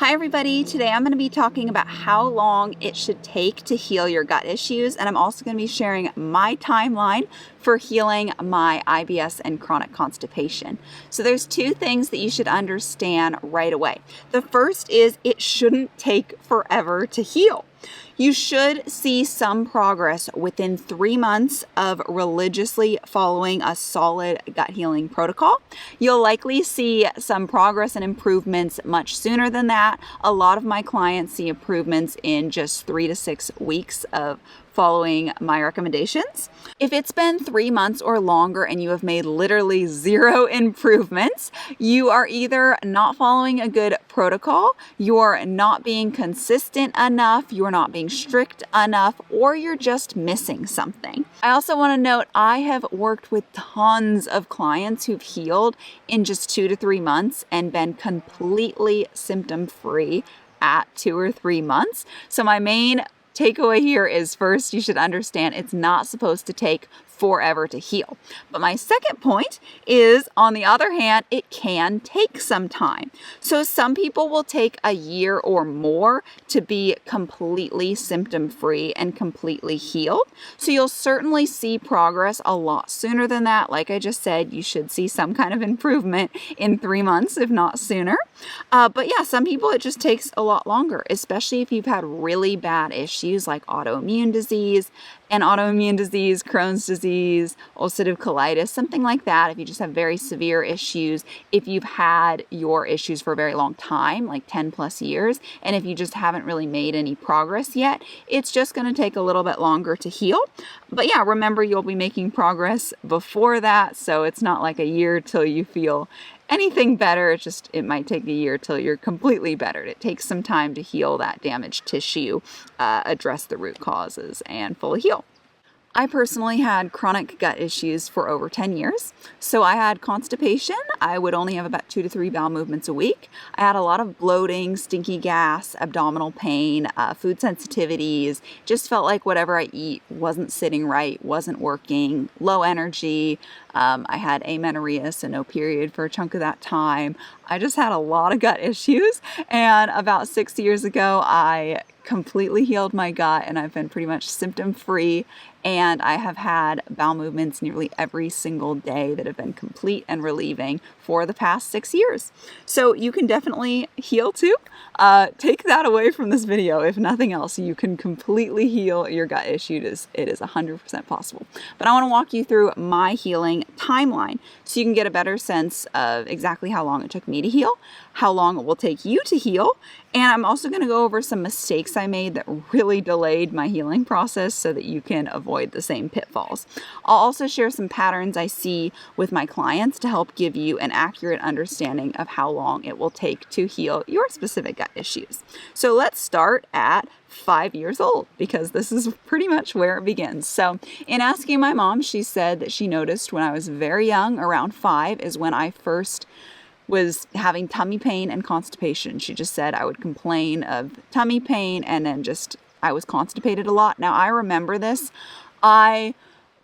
Hi everybody, today I'm going to be talking about how long it should take to heal your gut issues, and I'm also going to be sharing my timeline for healing my IBS and chronic constipation. So there's two things that you should understand right away. The first is it shouldn't take forever to heal. You should see some progress within 3 months of religiously following a solid gut healing protocol. You'll likely see some progress and improvements much sooner than that. A lot of my clients see improvements in just 3 to 6 weeks of following my recommendations. If it's been 3 months or longer and you have made literally zero improvements, you are either not following a good protocol, you're not being consistent enough, you're not being strict enough, or you're just missing something. I also want to note I have worked with tons of clients who've healed in just 2 to 3 months and been completely symptom-free at 2 or 3 months. So my main takeaway here is, first, you should understand it's not supposed to take forever to heal. But my second point is, on the other hand, it can take some time. So some people will take a year or more to be completely symptom-free and completely healed. So you'll certainly see progress a lot sooner than that. Like I just said, you should see some kind of improvement in 3 months, if not sooner. But yeah, some people it just takes a lot longer, especially if you've had really bad issues like autoimmune disease, Crohn's disease, ulcerative colitis, something like that. If you just have very severe issues, if you've had your issues for a very long time, like 10 plus years, and if you just haven't really made any progress yet, it's just going to take a little bit longer to heal. But yeah, remember, you'll be making progress before that, so it's not like a year till you feel anything better. It might take a year till you're completely better. It takes some time to heal that damaged tissue, address the root causes, and fully heal. I personally had chronic gut issues for over 10 years. So I had constipation. I would only have about 2 to 3 bowel movements a week. I had a lot of bloating, stinky gas, abdominal pain, food sensitivities. Just felt like whatever I eat wasn't sitting right, wasn't working, low energy. I had amenorrhea, so no period for a chunk of that time. I just had a lot of gut issues. And about 6 years ago, I completely healed my gut, and I've been pretty much symptom-free, and I have had bowel movements nearly every single day that have been complete and relieving for the past 6 years. So you can definitely heal too. Take that away from this video. If nothing else, you can completely heal your gut issues. It is 100% possible. But I want to walk you through my healing timeline so you can get a better sense of exactly how long it took me to heal, how long it will take you to heal, and I'm also going to go over some mistakes I made that really delayed my healing process so that you can avoid the same pitfalls. I'll also share some patterns I see with my clients to help give you an accurate understanding of how long it will take to heal your specific gut issues. So let's start at 5 years old, because this is pretty much where it begins. So in asking my mom, she said that she noticed when I was very young, around 5, is when I first was having tummy pain and constipation. She just said I would complain of tummy pain and then I was constipated a lot. Now I remember this. I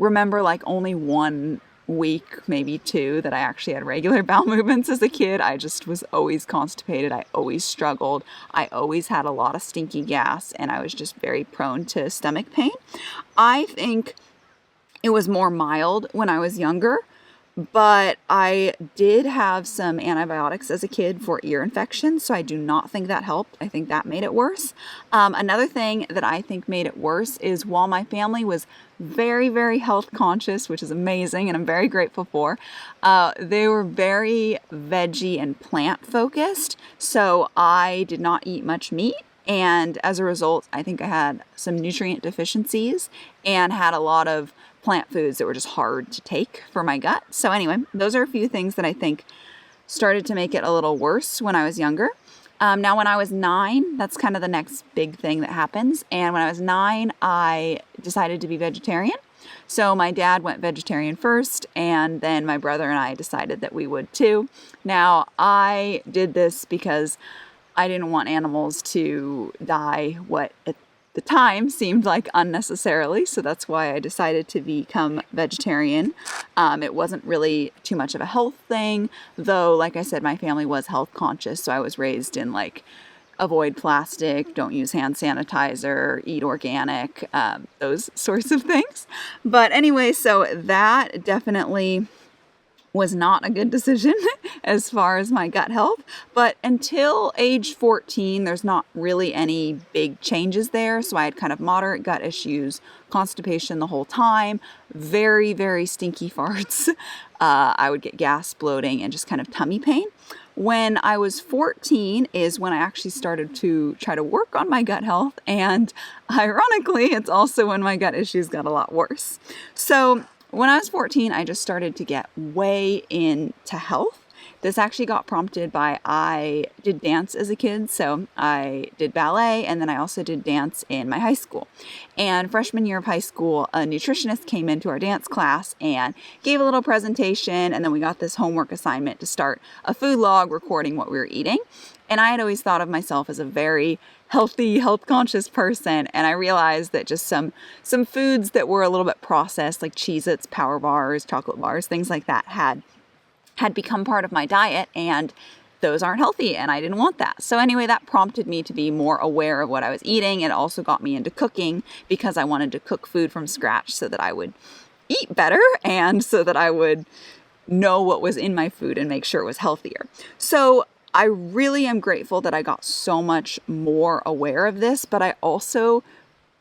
remember like only 1 week, maybe 2, that I actually had regular bowel movements as a kid. I just was always constipated. I always struggled. I always had a lot of stinky gas, and I was just very prone to stomach pain. I think it was more mild when I was younger, but I did have some antibiotics as a kid for ear infections, so I do not think that helped. I think that made it worse. Another thing that I think made it worse is, while my family was very, very health conscious, which is amazing and I'm very grateful for, they were very veggie and plant focused, so I did not eat much meat. And as a result, I think I had some nutrient deficiencies and had a lot of plant foods that were just hard to take for my gut. So anyway, those are a few things that I think started to make it a little worse when I was younger. Now, when I was 9, that's kind of the next big thing that happens. And when I was 9, I decided to be vegetarian. So my dad went vegetarian first, and then my brother and I decided that we would too. Now, I did this because I didn't want animals to die what at the time seemed like unnecessarily, so that's why I decided to become vegetarian. It wasn't really too much of a health thing, though, like I said, my family was health conscious, so I was raised in like avoid plastic, don't use hand sanitizer, eat organic, those sorts of things. But anyway, so that definitely was not a good decision as far as my gut health. But until age 14, there's not really any big changes there. So I had kind of moderate gut issues, constipation the whole time, very, very stinky farts. I would get gas, bloating, and just kind of tummy pain. When I was 14 is when I actually started to try to work on my gut health. And ironically, it's also when my gut issues got a lot worse. So when I was 14, I just started to get way into health. This actually got prompted by I did dance as a kid. So I did ballet, and then I also did dance in my high school. And freshman year of high school, a nutritionist came into our dance class and gave a little presentation. And then we got this homework assignment to start a food log recording what we were eating. And I had always thought of myself as a very healthy, health-conscious person, and I realized that just some foods that were a little bit processed, like Cheez-Its, Power Bars, chocolate bars, things like that, had become part of my diet, and those aren't healthy, and I didn't want that. So anyway, that prompted me to be more aware of what I was eating. It also got me into cooking because I wanted to cook food from scratch so that I would eat better and so that I would know what was in my food and make sure it was healthier. So I really am grateful that I got so much more aware of this, but I also,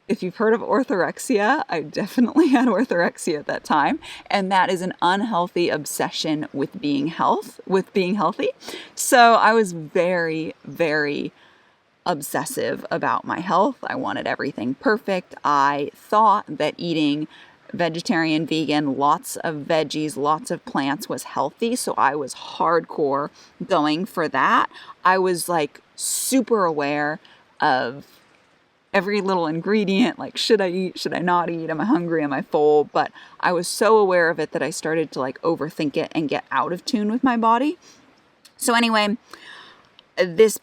if you've heard of orthorexia, I definitely had orthorexia at that time, and that is an unhealthy obsession with being healthy. So I was very, very obsessive about my health. I wanted everything perfect. I thought that eating vegetarian, vegan, lots of veggies, lots of plants was healthy. So I was hardcore going for that. I was like super aware of every little ingredient, like should I eat, should I not eat, am I hungry, am I full? But I was so aware of it that I started to like overthink it and get out of tune with my body. So anyway, this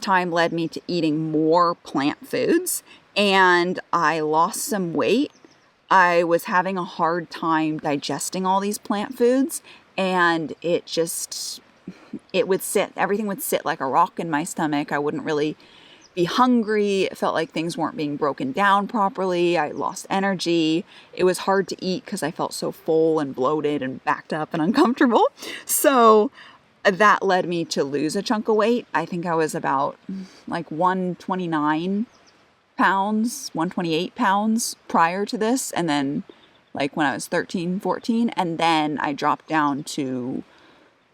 time led me to eating more plant foods, and I lost some weight. I was having a hard time digesting all these plant foods, and everything would sit like a rock in my stomach. I wouldn't really be hungry. It felt like things weren't being broken down properly. I lost energy. It was hard to eat because I felt so full and bloated and backed up and uncomfortable. So that led me to lose a chunk of weight. I think I was about like 129 pounds, 128 pounds prior to this. And then like when I was 13, 14, and then I dropped down to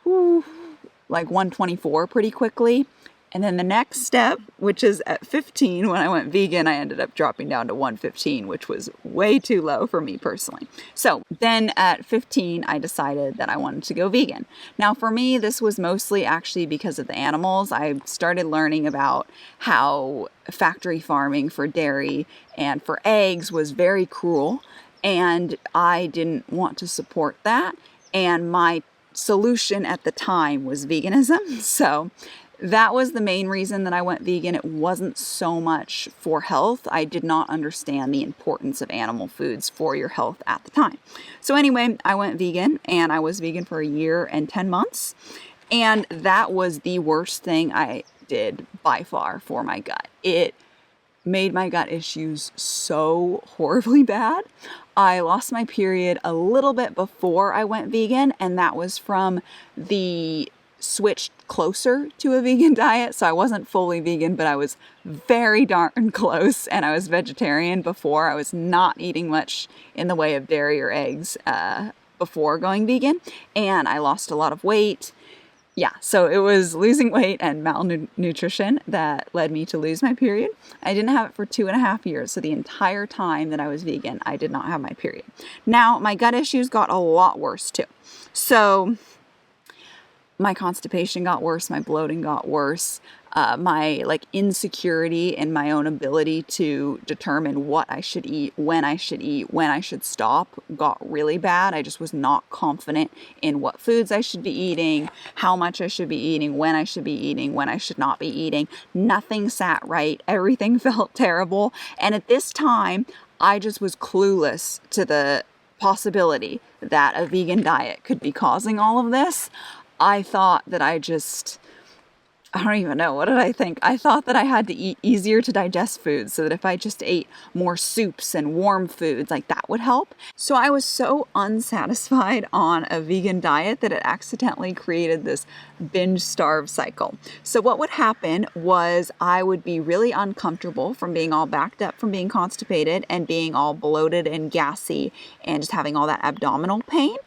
like 124 pretty quickly. And then the next step, which is at 15, when I went vegan, I ended up dropping down to 115, which was way too low for me personally. So then at 15, I decided that I wanted to go vegan. Now for me, this was mostly actually because of the animals. I started learning about how factory farming for dairy and for eggs was very cruel, and I didn't want to support that. And my solution at the time was veganism. So that was the main reason that I went vegan. It wasn't so much for health. I did not understand the importance of animal foods for your health at the time. So anyway, I went vegan, and I was vegan for a year and 10 months. And that was the worst thing I did by far for my gut. It made my gut issues so horribly bad. I lost my period a little bit before I went vegan, and that was from the switched closer to a vegan diet. So I wasn't fully vegan, but I was very darn close, and I was vegetarian before. I was not eating much in the way of dairy or eggs before going vegan, and I lost a lot of weight. Yeah, so it was losing weight and malnutrition that led me to lose my period. I didn't have it for 2.5 years. So the entire time that I was vegan, I did not have my period. Now, my gut issues got a lot worse too. So my constipation got worse, my bloating got worse, my insecurity in my own ability to determine what I should eat, when I should stop got really bad. I just was not confident in what foods I should be eating, how much I should be eating, when I should be eating, when I should not be eating. Nothing sat right. Everything felt terrible. And at this time, I just was clueless to the possibility that a vegan diet could be causing all of this. I thought that I don't even know. What did I think? I thought that I had to eat easier to digest foods so that if I just ate more soups and warm foods, like that would help. So I was so unsatisfied on a vegan diet that it accidentally created this binge-starve cycle. So what would happen was I would be really uncomfortable from being all backed up from being constipated and being all bloated and gassy and just having all that abdominal pain.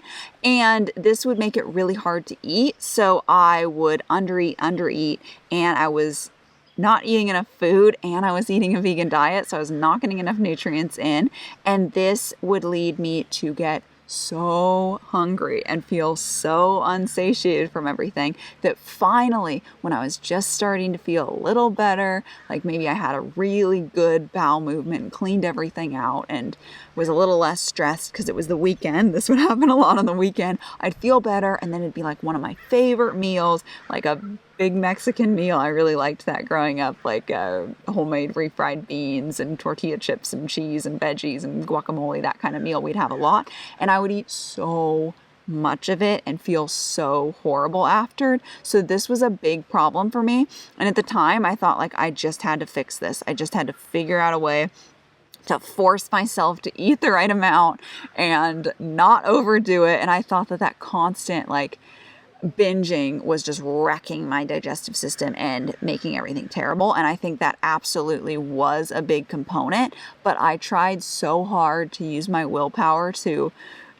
And this would make it really hard to eat. So I would undereat, and I was not eating enough food, and I was eating a vegan diet. So I was not getting enough nutrients in. And this would lead me to get so hungry and feel so unsatiated from everything that finally, when I was just starting to feel a little better, like maybe I had a really good bowel movement and cleaned everything out and was a little less stressed because it was the weekend. This would happen a lot on the weekend. I'd feel better, and then it'd be like one of my favorite meals, like a big Mexican meal. I really liked that growing up, like homemade refried beans and tortilla chips and cheese and veggies and guacamole, that kind of meal. We'd have a lot, and I would eat so much of it and feel so horrible after. So this was a big problem for me. And at the time, I thought like I just had to fix this. I just had to figure out a way to force myself to eat the right amount and not overdo it. And I thought that that constant like binging was just wrecking my digestive system and making everything terrible. And I think that absolutely was a big component, but I tried so hard to use my willpower to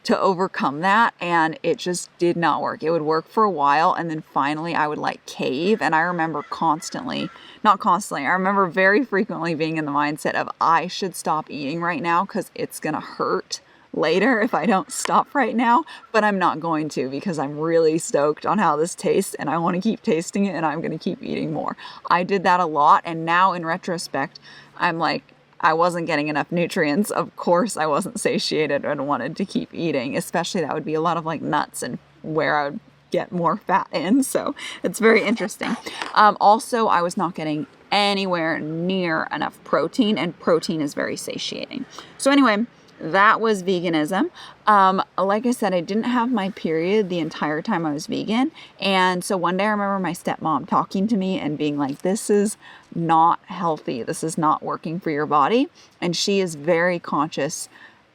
overcome that, and it just did not work. It would work for a while, and then finally I would like cave. And I remember I remember very frequently being in the mindset of I should stop eating right now because it's gonna hurt later if I don't stop right now, but I'm not going to because I'm really stoked on how this tastes and I want to keep tasting it, and I'm going to keep eating more. I did that a lot, and now in retrospect, I'm like, I wasn't getting enough nutrients. Of course, I wasn't satiated and wanted to keep eating, especially that would be a lot of like nuts and where I would get more fat in. So it's very interesting. Also, I was not getting anywhere near enough protein, and protein is very satiating. So anyway, that was veganism. Like I said, I didn't have my period the entire time I was vegan. And so one day I remember my stepmom talking to me and being like, this is not healthy. This is not working for your body. And she is very conscious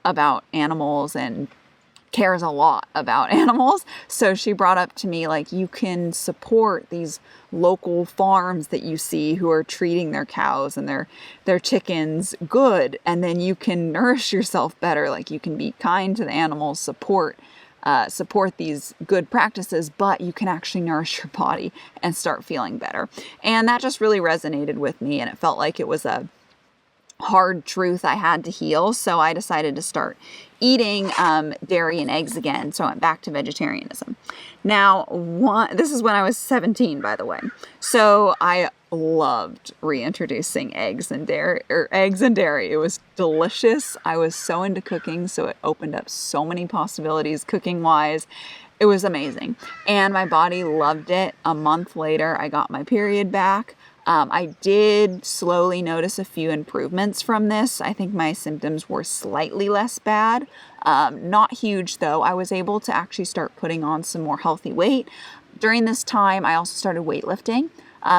about animals and cares a lot about animals. So she brought up to me, like, you can support these local farms that you see who are treating their cows and their chickens good, and then you can nourish yourself better. Like, you can be kind to the animals, support these good practices, but you can actually nourish your body and start feeling better. And that just really resonated with me, and it felt like it was a hard truth I had to heal. So I decided to start eating dairy and eggs again. So I went back to vegetarianism. Now, this is when I was 17, by the way. So I loved reintroducing eggs and dairy. It was delicious. I was so into cooking, so it opened up so many possibilities cooking-wise. It was amazing. And my body loved it. A month later, I got my period back. I did slowly notice a few improvements from this. I think my symptoms were slightly less bad. Not huge though. I was able to actually start putting on some more healthy weight. During this time, I also started weightlifting.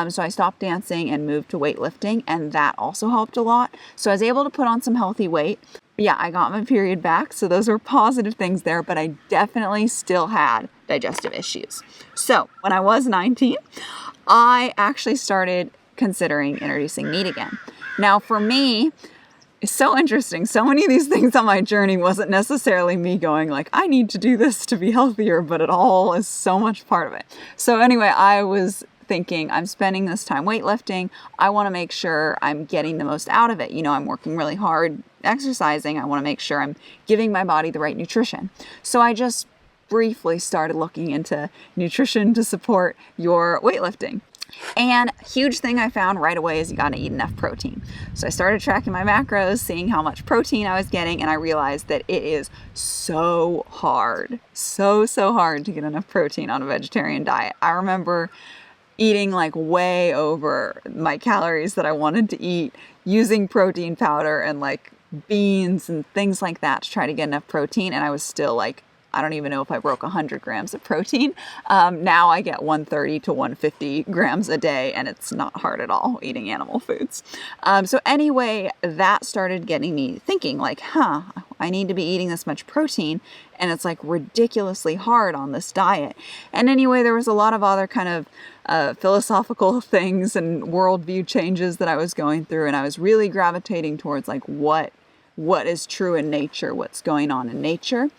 So I stopped dancing and moved to weightlifting, and that also helped a lot. So I was able to put on some healthy weight. Yeah, I got my period back. So those were positive things there, but I definitely still had digestive issues. So when I was 19, I actually started considering introducing meat again. Now for me, it's so interesting. So many of these things on my journey wasn't necessarily me going like, I need to do this to be healthier, but it all is so much part of it. So anyway, I was thinking, I'm spending this time weightlifting. I want to make sure I'm getting the most out of it. You know, I'm working really hard, exercising. I want to make sure I'm giving my body the right nutrition. So I just briefly started looking into nutrition to support your weightlifting. And huge thing I found right away is you got to eat enough protein. So I started tracking my macros, seeing how much protein I was getting, and I realized that it is so hard, so hard to get enough protein on a vegetarian diet. I remember eating like way over my calories that I wanted to eat, using protein powder and like beans and things like that to try to get enough protein, and I was still like, I don't even know if I broke 100 grams of protein. Now I get 130 to 150 grams a day, and it's not hard at all eating animal foods. So anyway, that started getting me thinking like, I need to be eating this much protein, and it's like ridiculously hard on this diet. And anyway, there was a lot of other kind of philosophical things and worldview changes that I was going through, and I was really gravitating towards like what is true in nature, what's going on in nature.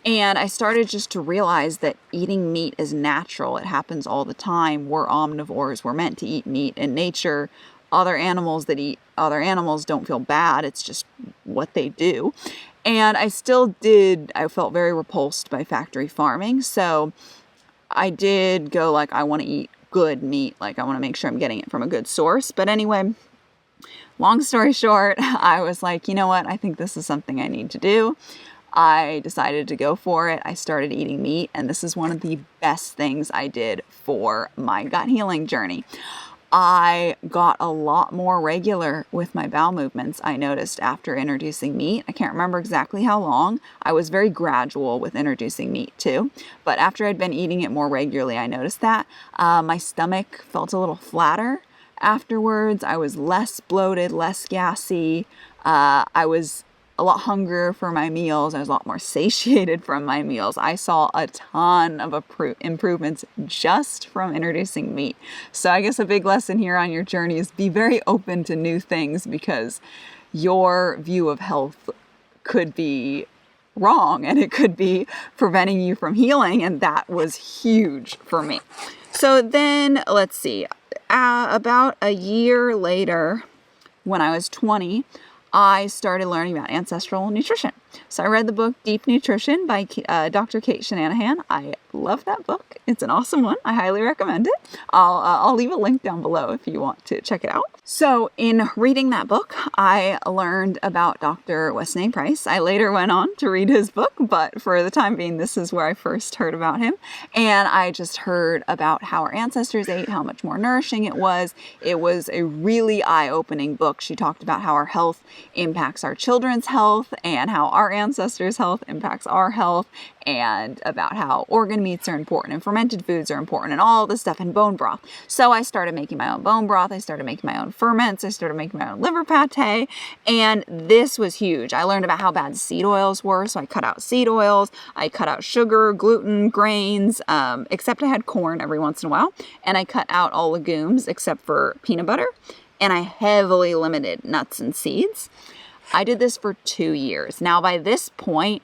And I started just to realize that eating meat is natural. It happens all the time. We're omnivores. We're meant to eat meat. In nature, other animals that eat other animals don't feel bad. It's just what they do. And I felt very repulsed by factory farming. So I did go like, I want to eat good meat. Like I want to make sure I'm getting it from a good source. But anyway, long story short, I was like, you know what? I think this is something I need to do. I decided to go for it. I started eating meat, and this is one of the best things I did for my gut healing journey. I got a lot more regular with my bowel movements, I noticed, after introducing meat. I can't remember exactly how long. I was very gradual with introducing meat too. But after I'd been eating it more regularly, I noticed that my stomach felt a little flatter afterwards. I was less bloated, less gassy. I was a lot hungrier for my meals. I was a lot more satiated from my meals. I saw a ton of improvements just from introducing meat. So I guess a big lesson here on your journey is be very open to new things, because your view of health could be wrong and it could be preventing you from healing. And that was huge for me. So then let's see, about a year later, when I was 20, I started learning about ancestral nutrition. So I read the book Deep Nutrition by Dr. Kate Shanahan. I love that book. It's an awesome one. I highly recommend it. I'll leave a link down below if you want to check it out. So in reading that book, I learned about Dr. Weston A. Price. I later went on to read his book, but for the time being, this is where I first heard about him. And I just heard about how our ancestors ate, how much more nourishing it was. It was a really eye-opening book. She talked about how our health impacts our children's health, and how our ancestors' health impacts our health, and about how organ meats are important and fermented foods are important and all this stuff, in bone broth. So I started making my own bone broth. I started making my own ferments. I started making my own liver pate, and this was huge. I learned about how bad seed oils were, so I cut out seed oils. I cut out sugar, gluten, grains, except I had corn every once in a while, and I cut out all legumes except for peanut butter, and I heavily limited nuts and seeds. I did this for 2 years. Now, by this point,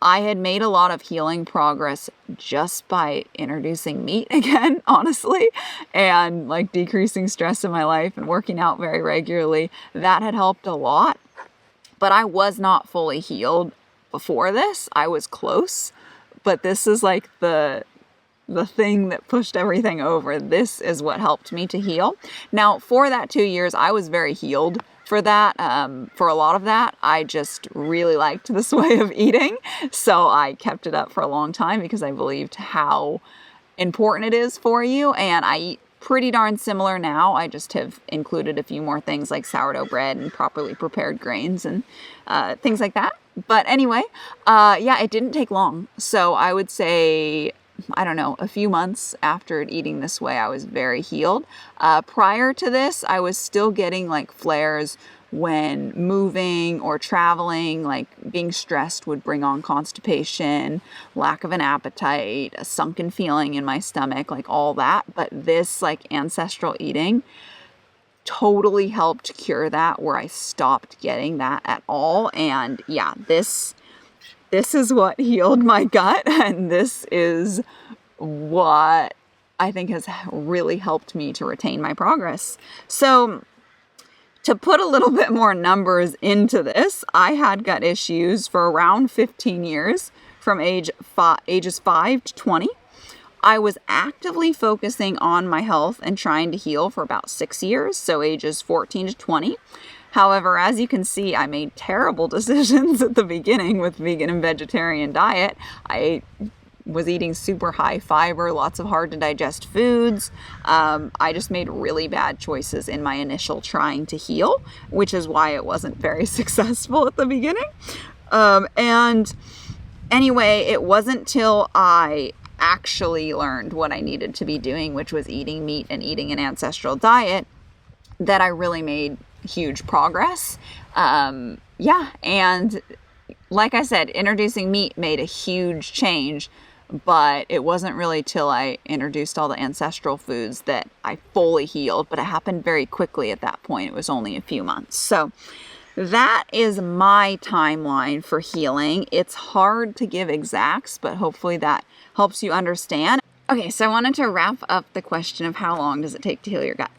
I had made a lot of healing progress just by introducing meat again, honestly, and like decreasing stress in my life and working out very regularly. That had helped a lot, but I was not fully healed before this. I was close, but this is like the thing that pushed everything over. This is what helped me to heal. Now, for that 2 years, I was very healed for that. For a lot of that, I just really liked this way of eating. So I kept it up for a long time because I believed how important it is for you. And I eat pretty darn similar now. I just have included a few more things like sourdough bread and properly prepared grains and things like that. But anyway, it didn't take long. So I would say, I don't know, a few months after eating this way, I was very healed. Prior to this, I was still getting like flares when moving or traveling. Like being stressed would bring on constipation, lack of an appetite, a sunken feeling in my stomach, like all that. But this like ancestral eating totally helped cure that, where I stopped getting that at all. And yeah, this is what healed my gut, and this is what I think has really helped me to retain my progress. So to put a little bit more numbers into this, I had gut issues for around 15 years, from ages 5 to 20. I was actively focusing on my health and trying to heal for about 6 years, so ages 14 to 20. However, as you can see, I made terrible decisions at the beginning with vegan and vegetarian diet. I was eating super high fiber, lots of hard to digest foods. I just made really bad choices in my initial trying to heal, which is why it wasn't very successful at the beginning. And Anyway, it wasn't till I actually learned what I needed to be doing, which was eating meat and eating an ancestral diet, that I really made huge progress. Yeah, and like I said, introducing meat made a huge change, but it wasn't really till I introduced all the ancestral foods that I fully healed, but it happened very quickly at that point. It was only a few months. So that is my timeline for healing. It's hard to give exacts, but hopefully that helps you understand. Okay, so I wanted to wrap up the question of how long does it take to heal your gut?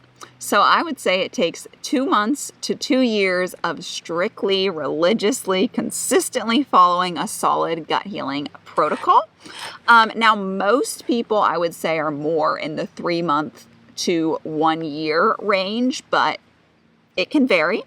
So I would say it takes 2 months to 2 years of strictly, religiously, consistently following a solid gut healing protocol. Now, most people, I would say, are more in the 3 month to 1 year range, but it can vary.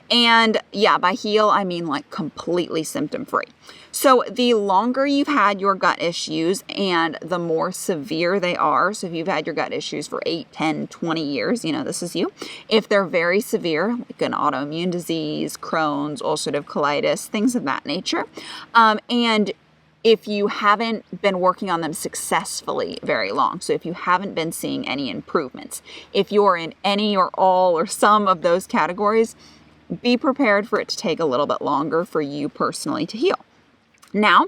And yeah, by heal, I mean like completely symptom free. So the longer you've had your gut issues and the more severe they are, so if you've had your gut issues for 8, 10, 20 years, this is you. If they're very severe, like an autoimmune disease, Crohn's, ulcerative colitis, things of that nature, and if you haven't been working on them successfully very long, so if you haven't been seeing any improvements, if you're in any or all or some of those categories, be prepared for it to take a little bit longer for you personally to heal. Now,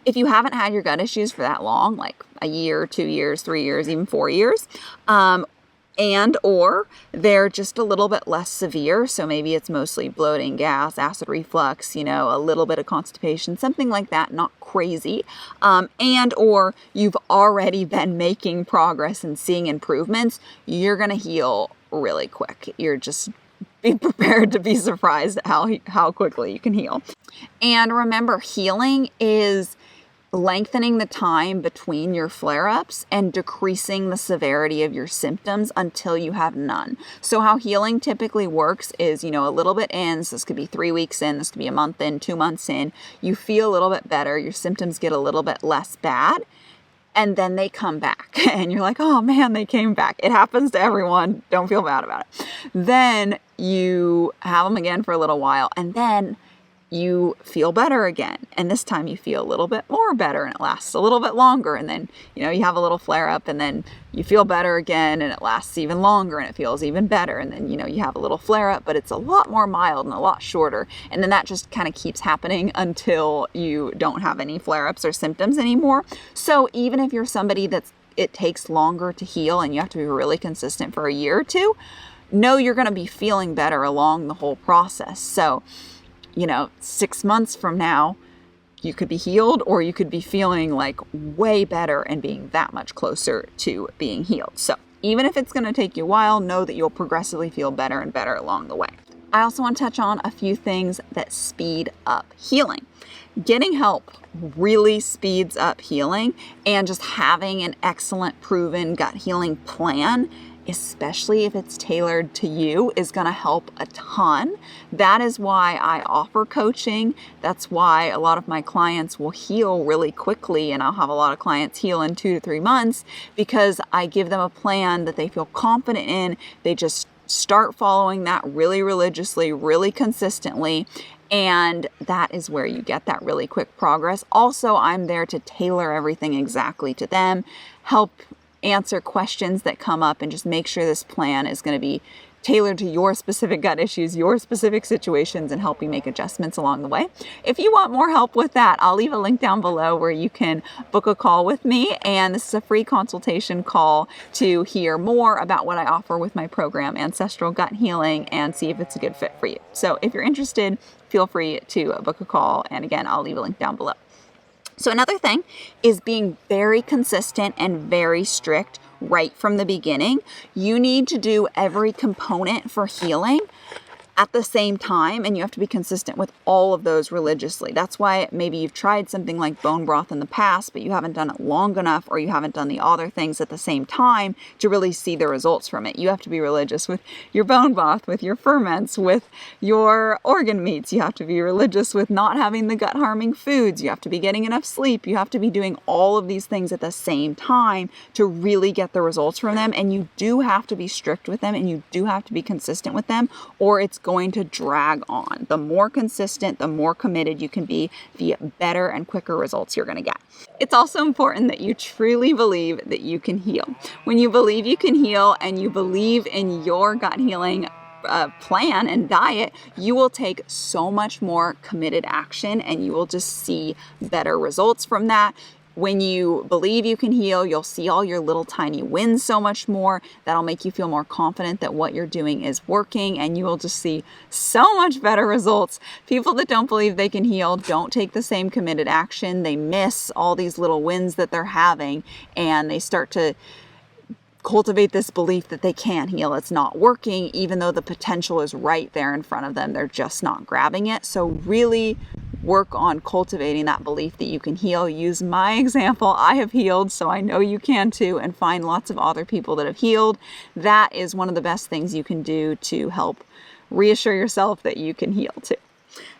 if you haven't had your gut issues for that long, like a year, 2 years, 3 years, even 4 years, and or they're just a little bit less severe, so maybe it's mostly bloating, gas, acid reflux, a little bit of constipation, something like that, not crazy, and or you've already been making progress and seeing improvements, you're going to heal really quick. You're just be prepared to be surprised at how quickly you can heal. And remember, healing is lengthening the time between your flare-ups and decreasing the severity of your symptoms until you have none. So how healing typically works is, a little bit in, so this could be 3 weeks in, this could be a month in, 2 months in, you feel a little bit better, your symptoms get a little bit less bad, and then they come back and you're like, oh man, they came back. It happens to everyone. Don't feel bad about it. Then you have them again for a little while and then you feel better again. And this time you feel a little bit more better and it lasts a little bit longer. And then, you have a little flare up and then you feel better again and it lasts even longer and it feels even better. And then, you have a little flare up, but it's a lot more mild and a lot shorter. And then that just kind of keeps happening until you don't have any flare ups or symptoms anymore. So even if you're somebody it takes longer to heal and you have to be really consistent for a year or two, know you're going to be feeling better along the whole process. So 6 months from now, you could be healed or you could be feeling like way better and being that much closer to being healed. So even if it's going to take you a while, know that you'll progressively feel better and better along the way. I also want to touch on a few things that speed up healing. Getting help really speeds up healing, and just having an excellent proven gut healing plan, especially if it's tailored to you, is going to help a ton. That is why I offer coaching. That's why a lot of my clients will heal really quickly, and I'll have a lot of clients heal in 2 to 3 months because I give them a plan that they feel confident in. They just start following that really religiously, really consistently, and that is where you get that really quick progress. Also, I'm there to tailor everything exactly to them, help answer questions that come up, and just make sure this plan is going to be tailored to your specific gut issues, your specific situations, and help you make adjustments along the way. If you want more help with that, I'll leave a link down below where you can book a call with me. And this is a free consultation call to hear more about what I offer with my program, Ancestral Gut Healing, and see if it's a good fit for you. So if you're interested, feel free to book a call. And again, I'll leave a link down below. So another thing is being very consistent and very strict right from the beginning. You need to do every component for healing at the same time, and you have to be consistent with all of those religiously. That's why maybe you've tried something like bone broth in the past, but you haven't done it long enough, or you haven't done the other things at the same time to really see the results from it. You have to be religious with your bone broth, with your ferments, with your organ meats. You have to be religious with not having the gut harming foods. You have to be getting enough sleep. You have to be doing all of these things at the same time to really get the results from them. And you do have to be strict with them, and you do have to be consistent with them, or it's going to drag on. The more consistent, the more committed you can be, the better and quicker results you're going to get. It's also important that you truly believe that you can heal. When you believe you can heal and you believe in your gut healing plan and diet, you will take so much more committed action and you will just see better results from that. When you believe you can heal, you'll see all your little tiny wins so much more. That'll make you feel more confident that what you're doing is working, and you will just see so much better results. People that don't believe they can heal don't take the same committed action. They miss all these little wins that they're having, and they start to cultivate this belief that they can't heal. It's not working, even though the potential is right there in front of them. They're just not grabbing it. So really work on cultivating that belief that you can heal. Use my example. I have healed, so I know you can too, and find lots of other people that have healed. That is one of the best things you can do to help reassure yourself that you can heal too.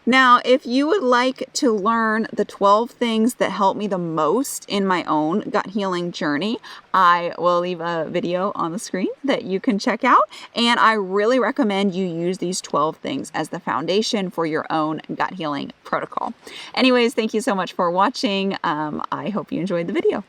Now, if you would like to learn the 12 things that helped me the most in my own gut healing journey, I will leave a video on the screen that you can check out. And I really recommend you use these 12 things as the foundation for your own gut healing protocol. Anyways, thank you so much for watching. I hope you enjoyed the video.